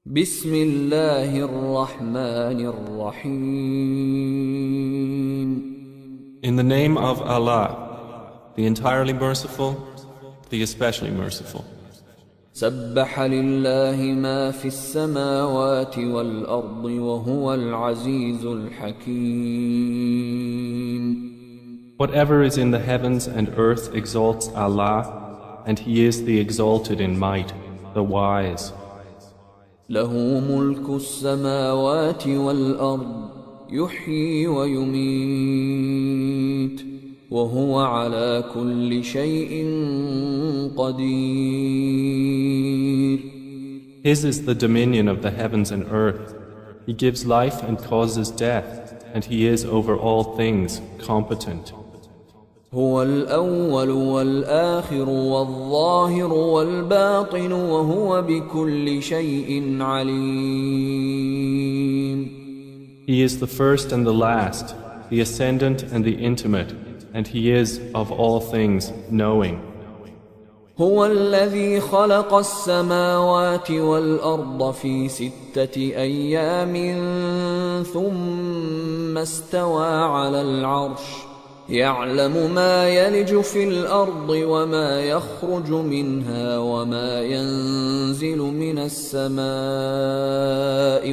بسم الله الرحمن الرحيم. In the name of Allah, the entirely merciful, the especially merciful. سبح لله ما في السماوات والأرض وهو العزيز الحكيم. Whatever is in the heavens and earth exalts Allah, and He is the exalted in might, the wise. له ملك السماوات والأرض يحيي ويميت وهو على كل شيء قدير. His is the dominion of the heavens and earth. He gives life and causes death, and He is over all things competent. هو الأول والآخر والظاهر والباطن وهو بكل شيء عليم. He is the first and the last, the ascendant and the intimate, and He is of all things knowing. هو الذي خلق السماوات والأرض في 6 أيام ثم استوى على العرش يعلم ما يلج في الأرض وما يخرج منها وما ينزل من السماء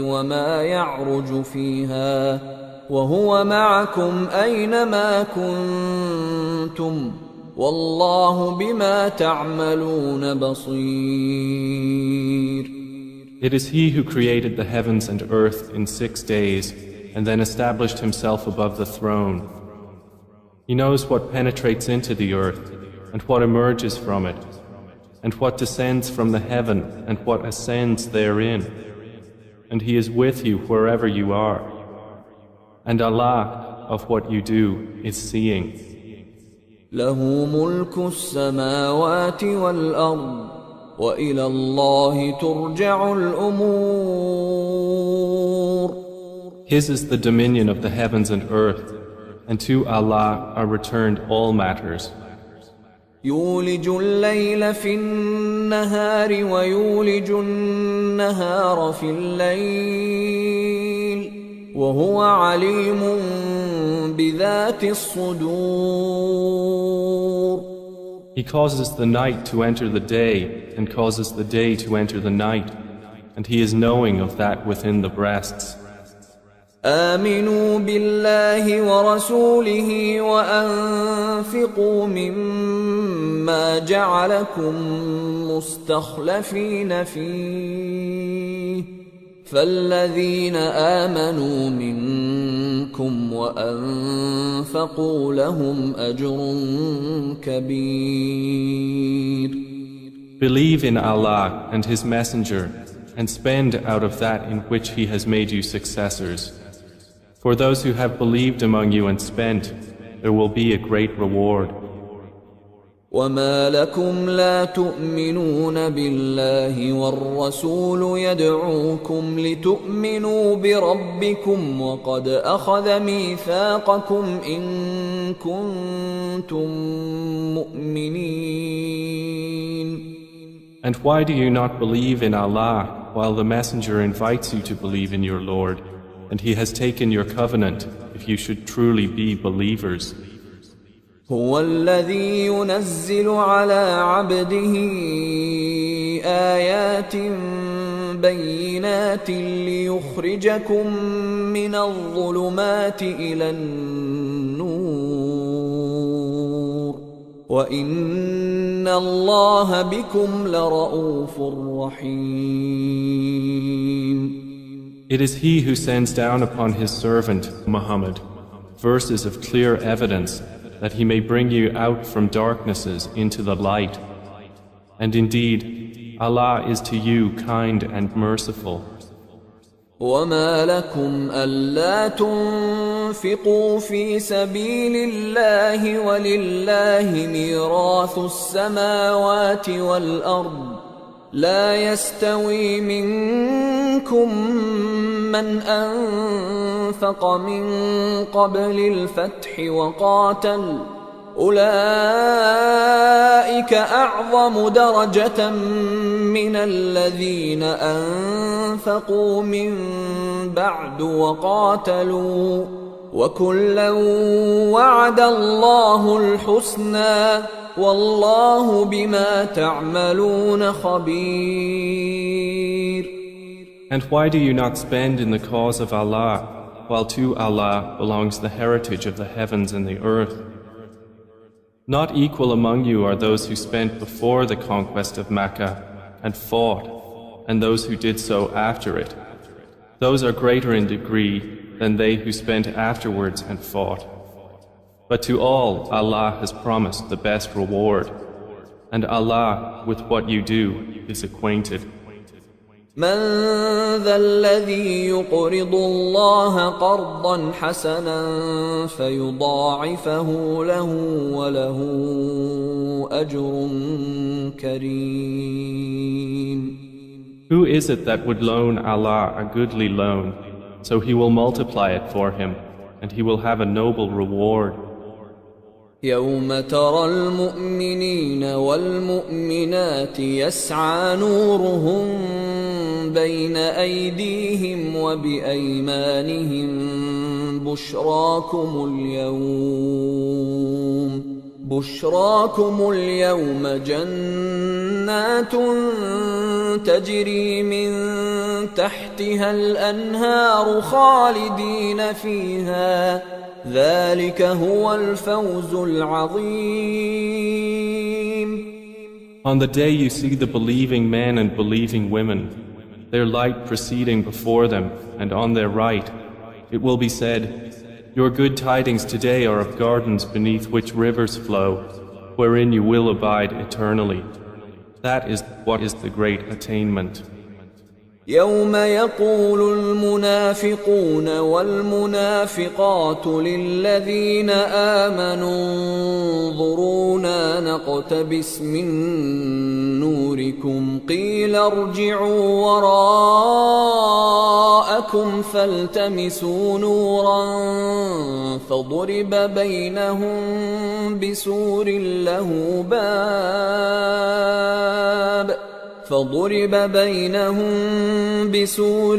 وما يعرج فيها وهو معكم أينما كنتم والله بما تعملون بصير. It is He who created the heavens and earth in 6 days and then established Himself above the throne. He knows what penetrates into the earth and what emerges from it, and what descends from the heaven and what ascends therein. And He is with you wherever you are. And Allah, of what you do, is seeing. له ملك السماوات والأرض وإلى الله ترجع الأمور. His is the dominion of the heavens and earth, and to Allah are returned all matters. يولج الليل في النهار ويولج النهار في الليل وهو عليم بذات الصدور. He causes the night to enter the day and causes the day to enter the night, and He is knowing of that within the breasts. آمنوا بالله ورسوله وأنفقوا مما جعلكم مستخلفين فيه فالذين آمنوا منكم وأنفقوا لهم أجر كبير. Believe in Allah and His Messenger and spend out of that in which He has made you successors. For those who have believed among you and spent, there will be a great reward. وما لكم لا تؤمنون بالله والرسول يدعوكم لتؤمنوا بربكم وقد أخذ ميثاقكم إن كنتم مؤمنين. And why do you not believe in Allah while the Messenger invites you to believe in your Lord, and He has taken your covenant if you should truly be believers? هو الذي ينزل على عبده آيات بينات ليخرجكم من الظلمات إلى النور وإن الله بكم لرؤوف رحيم. It is He who sends down upon His servant, Muhammad, verses of clear evidence that He may bring you out from darknesses into the light. And indeed, Allah is to you kind and merciful. وما لكم ألا تنفقوا في سبيل الله ولله ميراث السماوات والأرض لا يستوي منكم من أنفق من قبل الفتح أولئك أعظم درجة من الذين أنفقوا من بعد وقاتلوا وكلا وعد الله الحسنى والله بما تعملون خبير. And why do you not spend in the cause of Allah, while to Allah belongs the heritage of the heavens and the earth? Not equal among you are those who spent before the conquest of Mecca and fought, and those who did so after it. Those are greater in degree than they who spent afterwards and fought. But to all Allah has promised the best reward, and Allah with what you do is acquainted. من ذا الذي يقرض الله قرضا حسنا فيضاعفه له وله أجر كريم. Who is it that would loan Allah a goodly loan, so He will multiply it for him, and he will have a noble reward? يوم ترى المؤمنين والمؤمنات يسعى نورهم بين أيديهم وبأيمانهم بشراكم اليوم جنات تجري من تحتها الأنهار خالدين فيها ذلك هو الفوز العظيم. On the day you see the believing men and believing women, their light proceeding before them and on their right, it will be said, your good tidings today are of gardens beneath which rivers flow, wherein you will abide eternally. That is what is the great attainment. يوم يقول المنافقون والمنافقات للذين آمنوا انظرونا نقتبس من نوركم قيل ارجعوا وراءكم فالتمسوا نورا فضرب بينهم بسور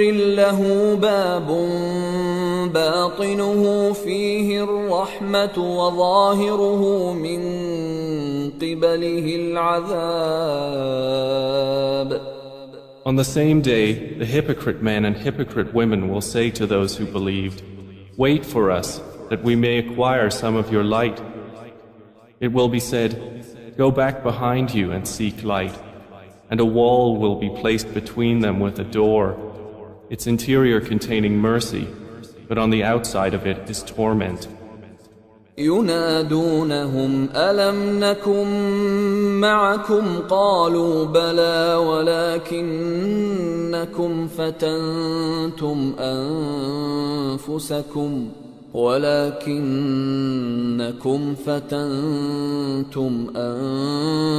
له باب باطنه فيه الرحمة وظاهره من قبله العذاب. On the same day, the hypocrite men and hypocrite women will say to those who believed, wait for us, that we may acquire some of your light. It will be said, go back behind you and seek light. And a wall will be placed between them with a door, its interior containing mercy, but on the outside of it is torment. ينادونهم ألم نكن معكم قالوا بلى ولكنكم فتنتم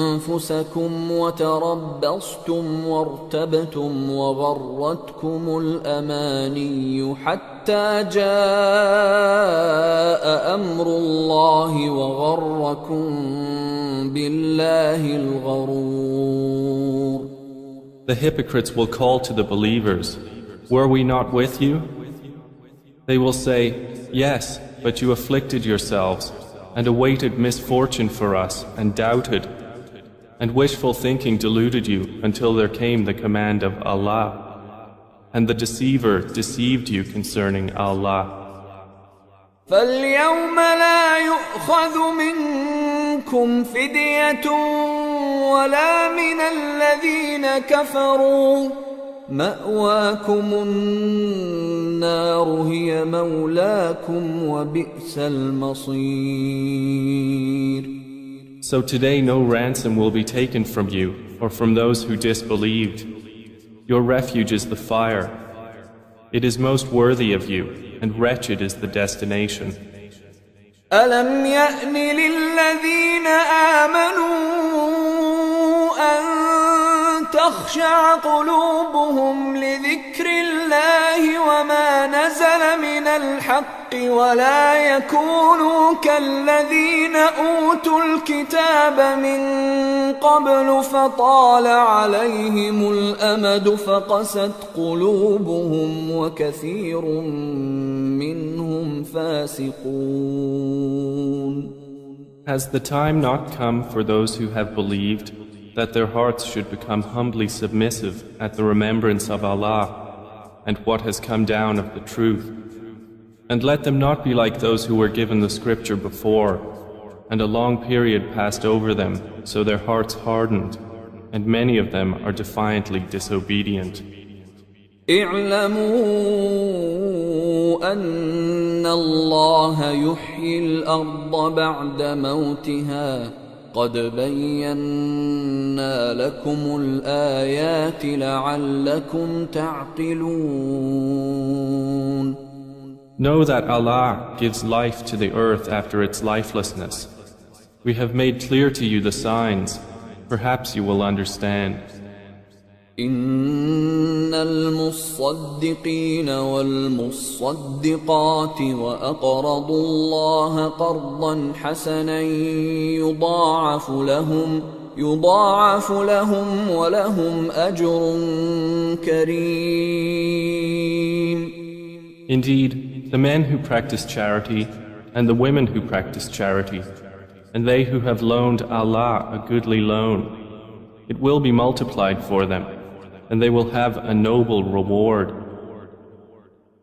أنفسكم وتربصتم وارتبتم وغرتكم الأماني حتى جاء أمر الله وغركم بالله الغرور. The hypocrites will call to the believers, were we not with you? They will say, yes, but you afflicted yourselves and awaited misfortune for us and doubted, and wishful thinking deluded you until there came the command of Allah, and the deceiver deceived you concerning Allah. فَالْيَوْمَ لَا يُؤْخَذُ مِنْكُمْ فِدْيَةٌ وَلَا مِنَ الَّذِينَ كَفَرُوا مأواكم النار هي مولاكم وبئس المصير. So today no ransom will be taken from you or from those who disbelieved. Your refuge is the fire. It is most worthy of you, and wretched is the destination. ألم يأن للذين آمنوا أن تخشع قلوبهم لذكر الله وما نزل من الحق ولا يكونوا كالذين أوتوا الكتاب من قبل فطال عليهم الأمد فقست قلوبهم وكثير منهم فاسقون. Has the time not come for those who have believed that their hearts should become humbly submissive at the remembrance of Allah and what has come down of the truth? And let them not be like those who were given the scripture before, and a long period passed over them, so their hearts hardened, and many of them are defiantly disobedient. اعلموا أن الله يحيي الأرض بعد موتها قد بينا لكم الآيات لعلكم تعقلون. Know that Allah gives life to the earth after its lifelessness. We have made clear to you the signs. Perhaps you will understand. إن المصدقين والمصدقات وأقرضوا الله قرضا حسنا يضاعف لهم ولهم أجر كريم. Indeed, the men who practice charity and the women who practice charity, and they who have loaned Allah a goodly loan, it will be multiplied for them, and they will have a noble reward.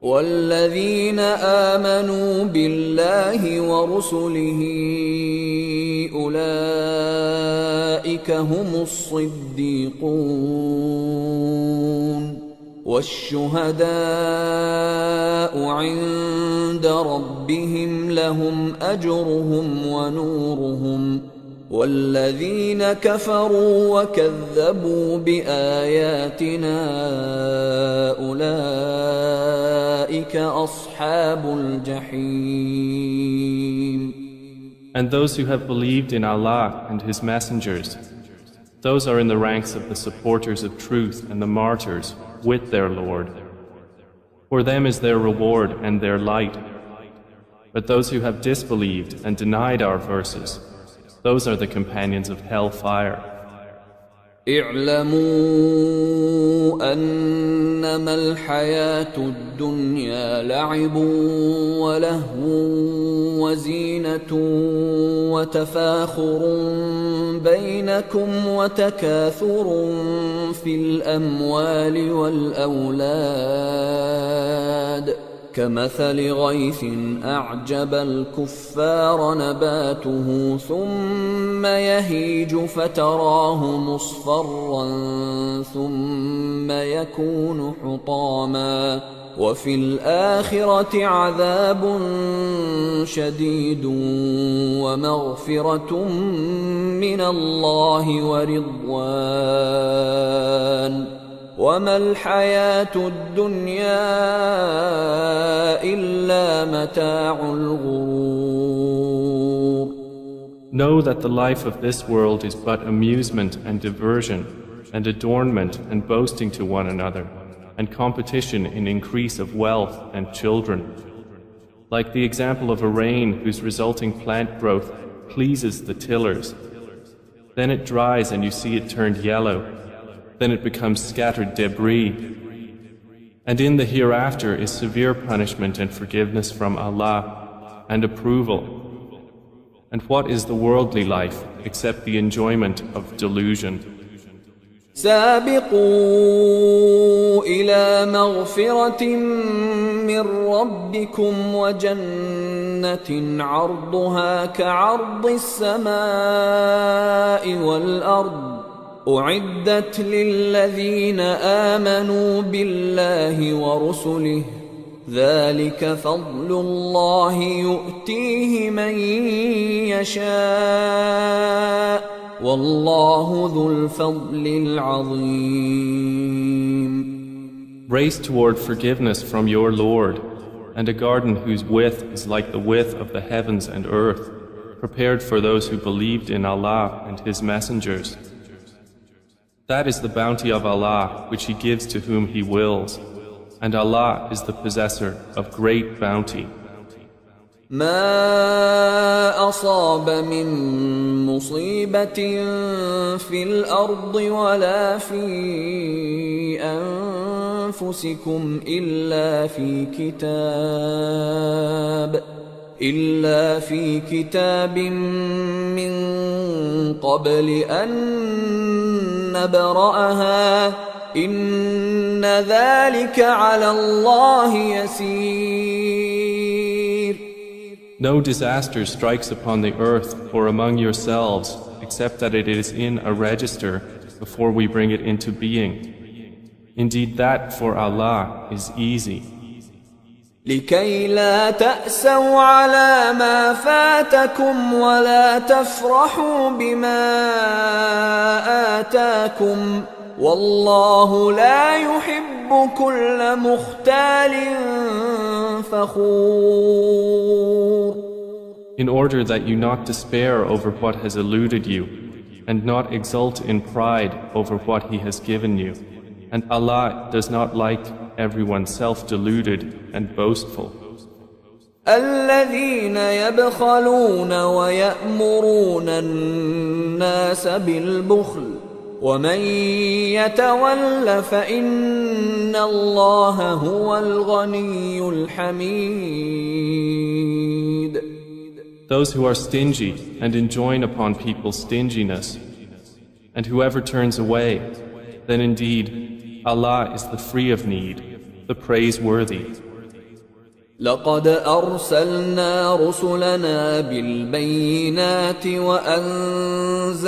والذين آمنوا بالله ورسله أولئك هم الصديقون والشهداء عند ربهم لهم أجرهم ونورهم والذين كفروا وكذبوا بآياتنا أولئك أصحاب الجحيم. And those who have believed in Allah and His messengers, those are in the ranks of the supporters of truth and the martyrs with their Lord. For them is their reward and their light. But those who have disbelieved and denied our verses, those are the companions of hellfire. اعلموا أنما الحياة الدنيا لعب ولهو وزينة وتفاخر بينكم وتكاثر في الأموال والأولاد كمثل غيث أعجب الكفار نباته ثم يهيج فتراه مصفرا ثم يكون حطاما وفي الآخرة عذاب شديد ومغفرة من الله ورضوان وما الحياة الدنيا إلا متاع الغرور. Know that the life of this world is but amusement and diversion and adornment and boasting to one another and competition in increase of wealth and children. Like the example of a rain whose resulting plant growth pleases the tillers. Then it dries and you see it turned yellow. Then it becomes scattered debris. And in the hereafter is severe punishment and forgiveness from Allah and approval. And what is the worldly life except the enjoyment of delusion? سابقوا إلى مغفرة من ربكم وجنة عرضها كعرض السماء والأرض أعدت للذين آمنوا بالله ورسله ذلك فضل الله يؤتيه من يشاء والله ذو الفضل العظيم. Race toward forgiveness from your Lord, and a garden whose width is like the width of the heavens and earth, prepared for those who believed in Allah and His messengers. That is the bounty of Allah which He gives to whom He wills. and Allah is the possessor of great bounty. ما أصاب من مصيبة في الأرض ولا في أنفسكم إلا في كتاب من قبل أن نبرأها إن ذلك على الله يسير. No disaster strikes upon the earth or among yourselves except that it is in a register before we bring it into being. Indeed, that for Allah is easy. لكي لا تأسوا على ما فاتكم ولا تفرحوا بما آتاكم والله لا يحب كل مختال فخور. In order that you not despair over what has eluded you and not exult in pride over what He has given you. And Allah does not like everyone self-deluded and boastful. الذين يبخلون ويأمرون الناس بالبخل ومن يتول فإن الله هو الغني الحميد. Those who are stingy and enjoin upon people stinginess, and whoever turns away, then indeed Allah is the free of need, the praiseworthy. لقد أرسلنا رسلنا بالبينات وأنزلنا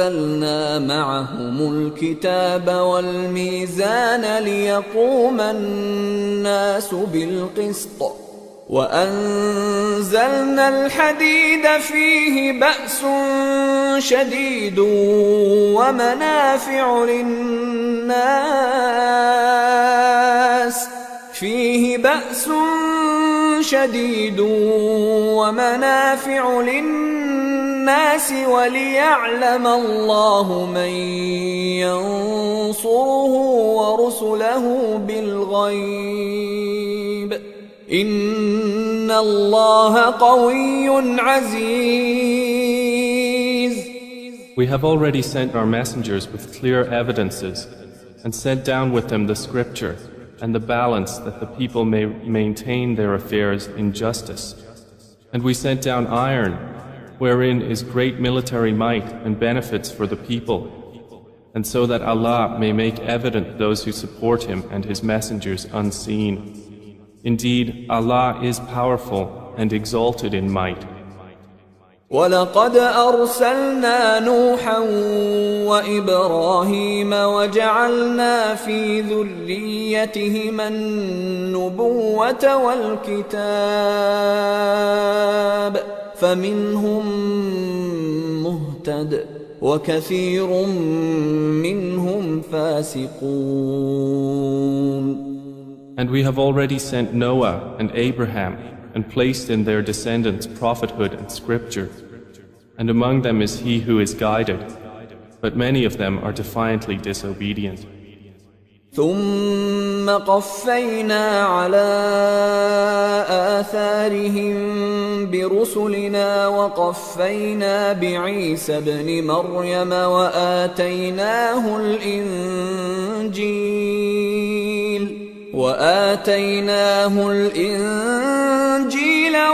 معهم الكتاب والميزان ليقوم الناس بالقسط وأنزلنا الحديد فيه بأس شديد ومنافع للناس وليعلم الله من ينصره ورسله بالغيب إن الله قوي عزيز. We have already sent our messengers with clear evidences and sent down with them the scripture and the balance that the people may maintain their affairs in justice. And we sent down iron, wherein is great military might and benefits for the people, and so that Allah may make evident those who support Him and His messengers unseen. Indeed, Allah is powerful and exalted in might. ولقد أرسلنا نوحا وإبراهيم وجعلنا في ذريتهما النبوة والكتاب فمنهم مهتد وكثير منهم فاسقون. And we have already sent Noah and Abraham and placed in their descendants prophethood and scripture. And among them is he who is guided, but many of them are defiantly disobedient. ثم قفينا على آثارهم برسلنا وقفينا بعيسى ابن مريم وآتيناه الإنجيل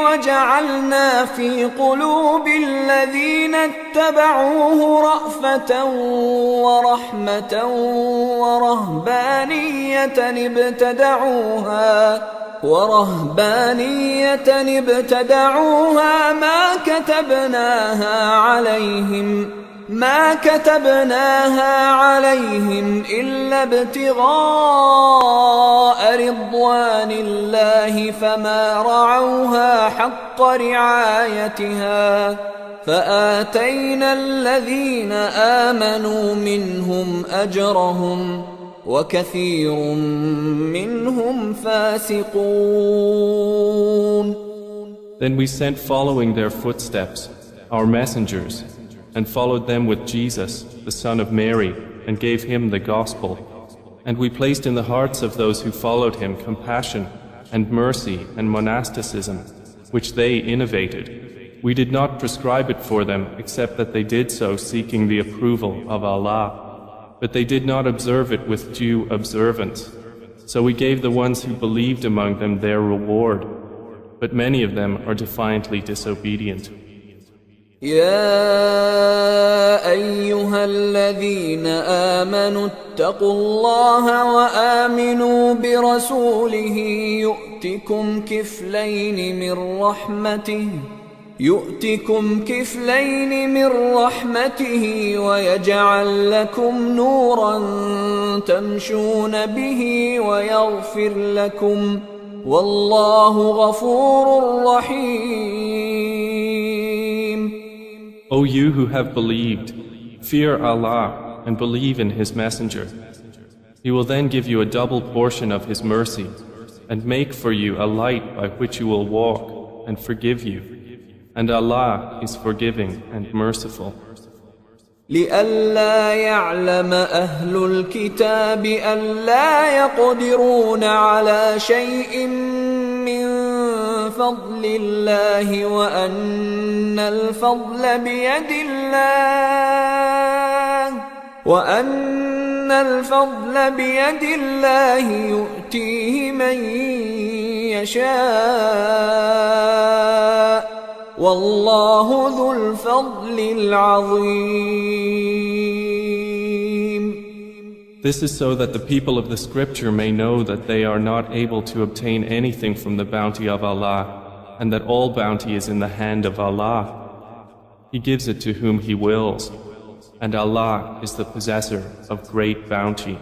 وجعلنا في قلوب الذين اتبعوه رأفة ورحمة ورهبانية ابتدعوها ما كتبناها عليهم إلا ابتغاء رضوان الله فما رعوها حق رعايتها فآتينا الذين آمنوا منهم أجرهم وكثير منهم فاسقون. Then we sent following their footsteps our messengers and followed them with Jesus, the son of Mary, and gave him the gospel. And we placed in the hearts of those who followed him compassion and mercy and monasticism, which they innovated. We did not prescribe it for them except that they did so seeking the approval of Allah. But they did not observe it with due observance. So we gave the ones who believed among them their reward. But many of them are defiantly disobedient. يا أيها الذين آمنوا اتقوا الله وآمنوا برسوله يؤتكم كفلين من رحمته ويجعل لكم نورا تمشون به ويغفر لكم والله غفور رحيم. O you who have believed, fear Allah and believe in His Messenger. He will then give you a double portion of His mercy and make for you a light by which you will walk and forgive you. And Allah is forgiving and merciful. لئلا يعلم أهل الكتاب ألا يقدرون على شيء من فضل الله وأن الفضل بيد الله يؤتيه من يشاء والله ذو الفضل العظيم. This is so that the people of the scripture may know that they are not able to obtain anything from the bounty of Allah, and that all bounty is in the hand of Allah. He gives it to whom He wills, and Allah is the possessor of great bounty.